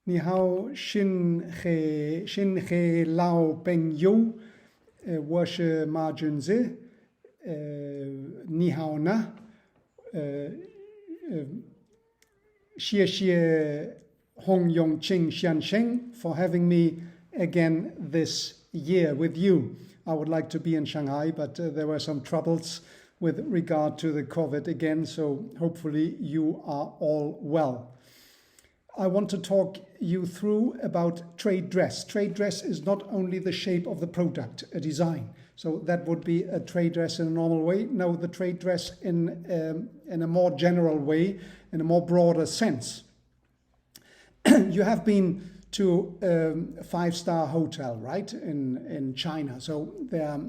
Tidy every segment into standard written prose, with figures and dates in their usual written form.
Ni hao Shin he lao peng yu, wo shi ma jun zi, ni hao na, xie xie Hong Yong Ching Xian Sheng for having me again this year with you. I would like to be in Shanghai, but there were some troubles with regard to the COVID again, so hopefully you are all well. I want to talk you through about trade dress. Trade dress is not only the shape of the product, a design. So that would be a trade dress in a normal way. No, the trade dress in a more general way, in a more broader sense. You have been to a five-star hotel, right, in China. So there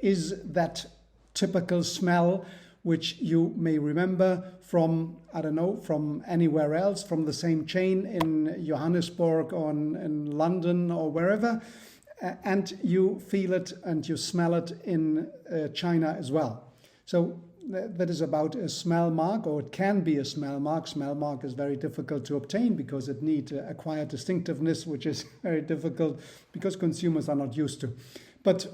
is that typical smell which you may remember from, I don't know, from anywhere else, from the same chain in Johannesburg or in London or wherever, and you feel it and you smell it in China as well. So that is about a smell mark, or it can be a smell mark. Smell mark is very difficult to obtain because it needs acquired distinctiveness, which is very difficult because consumers are not used to. But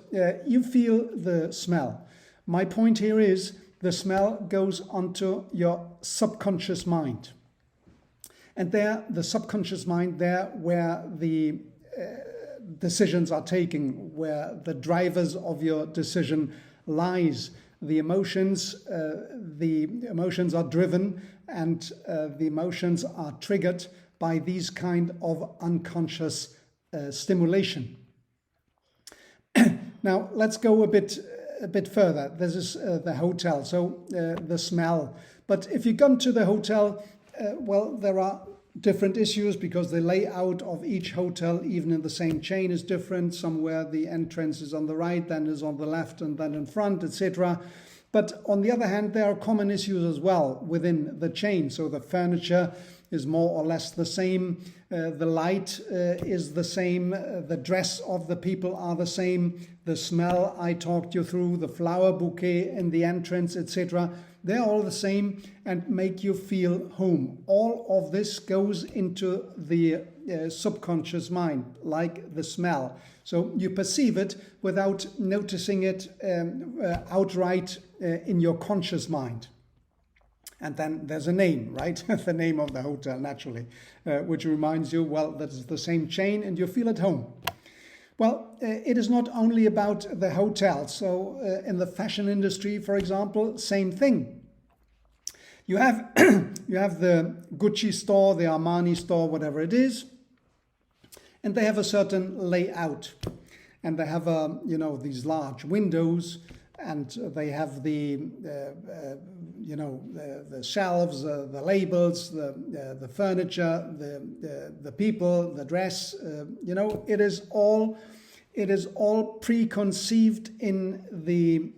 you feel the smell. My point here is the smell goes onto your subconscious mind. And there, the subconscious mind, there where the decisions are taken, where the drivers of your decision lies. The emotions are driven, and the emotions are triggered by these kind of unconscious stimulation. Now let's go a bit further. This is the hotel, so the smell. But if you come to the hotel, well, there are different issues because the layout of each hotel, even in the same chain, is different. Somewhere the entrance is on the right, then is on the left, and then in front, etc. But on the other hand, there are common issues as well within the chain. So the furniture is more or less the same, the light is the same, the dress of the people are the same, the smell I talked you through, the flower bouquet in the entrance, etc. They're all the same and make you feel home. All of this goes into the subconscious mind, like the smell. So you perceive it without noticing it outright in your conscious mind. And then there's a name, right? The name of the hotel, naturally, which reminds you, well, that is the same chain and you feel at home. Well, it is not only about the hotel. So in the fashion industry, for example, same thing. You have the Gucci store, the Armani store, whatever it is, and they have a certain layout, and they have these large windows, and they have the shelves, the labels, the furniture, the people, the dress. It is all preconceived in the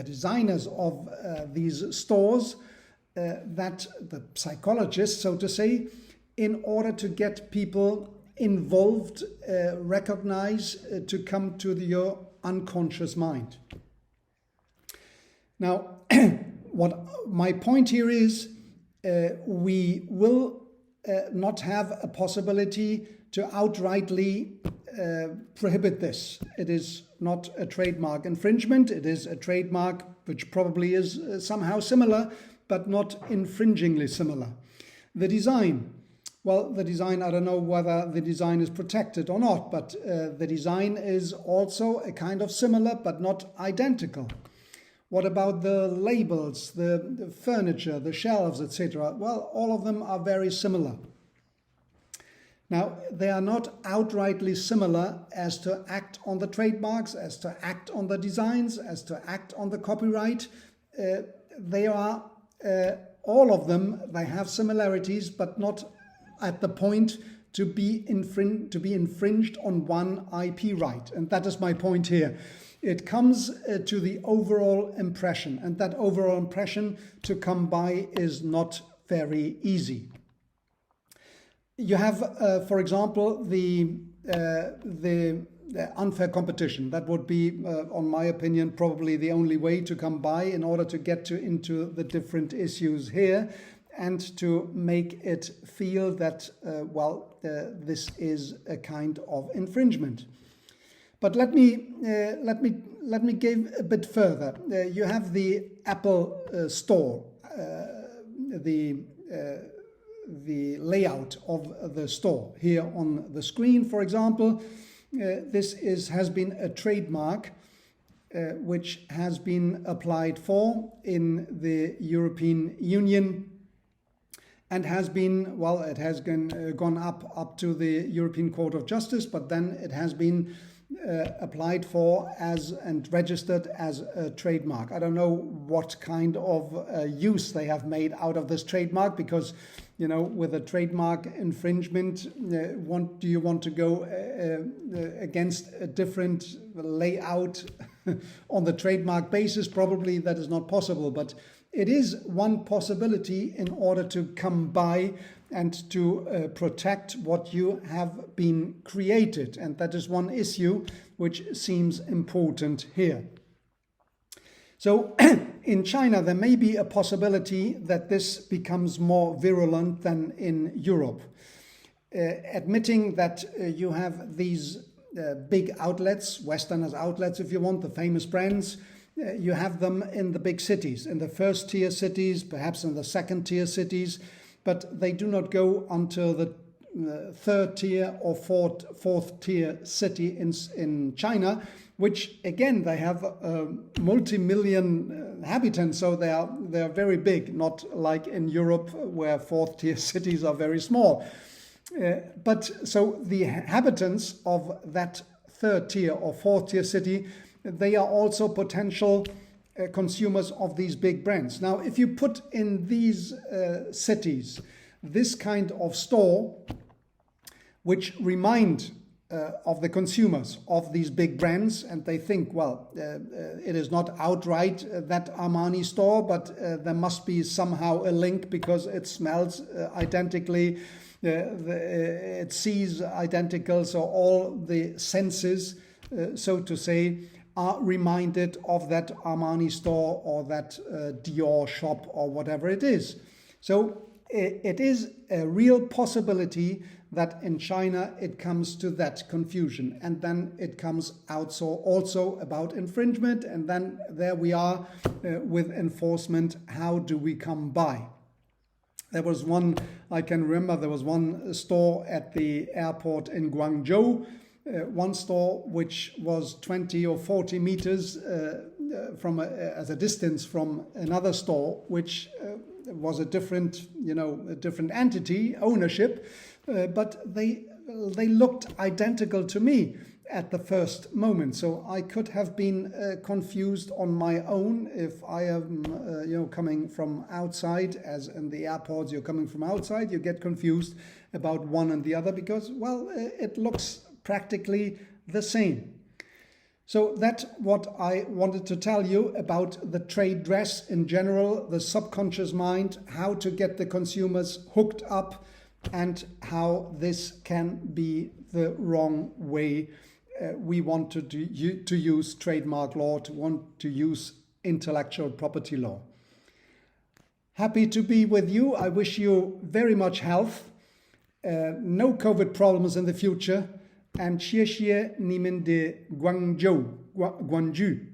designers of these stores, that the psychologists, so to say, in order to get people involved, recognize, to come to your unconscious mind. Now, what my point here is, we will not have a possibility to outrightly prohibit this. It is not a trademark infringement. It is a trademark which probably is somehow similar, but not infringingly similar. The design. Well, the design, I don't know whether the design is protected or not, but the design is also a kind of similar, but not identical. What about the labels, the furniture, the shelves, etc.? Well, all of them are very similar. Now, they are not outrightly similar as to act on the trademarks, as to act on the designs, as to act on the copyright. They are, all of them, they have similarities, but not at the point to be infringed on one IP right. And that is my point here. It comes to the overall impression, and that overall impression to come by is not very easy. You have, for example, the unfair competition. That would be, on my opinion, probably the only way to come by in order to get into the different issues here. and to make it feel that, this is a kind of infringement. But let me give a bit further. You have the Apple store, the layout of the store here on the screen, for example. This has been a trademark which has been applied for in the European Union and has been, it has gone up to the European Court of Justice, but then it has been applied for and registered as a trademark. I don't know what kind of use they have made out of this trademark, because with a trademark infringement, do you want to go against a different layout on the trademark basis? Probably that is not possible, but it is one possibility in order to come by and to protect what you have been created. And that is one issue which seems important here. So in China, there may be a possibility that this becomes more virulent than in Europe. Admitting that you have these big outlets, Westerners outlets if you want, the famous brands, you have them in the big cities, in the first tier cities, perhaps in the second tier cities, but they do not go until the third tier or fourth tier city in China, which again they have multi-million inhabitants, so they are very big, not like in Europe where fourth tier cities are very small. But so the inhabitants of that third tier or fourth tier city, they are also potential consumers of these big brands. Now, if you put in these cities this kind of store, which remind of the consumers of these big brands, and they think, it is not outright that Armani store, but there must be somehow a link because it smells identically, it sees identical, so all the senses, so to say, are reminded of that Armani store or that Dior shop or whatever it is. So it is a real possibility that in China it comes to that confusion, and then it comes out also about infringement, and then there we are with enforcement. How do we come by? There was one, I can remember, there was one store at the airport in Guangzhou, one store which was 20 or 40 meters as a distance from another store, which was a different entity, ownership, but they looked identical to me at the first moment. So I could have been confused on my own if I am, coming from outside, as in the airports, you're coming from outside, you get confused about one and the other because, it looks practically the same. So that's what I wanted to tell you about the trade dress in general, the subconscious mind, how to get the consumers hooked up, and how this can be the wrong way we want to use trademark law, to use intellectual property law. Happy to be with you. I wish you very much health, no COVID problems in the future, and xie xie ni men de Guangzhou.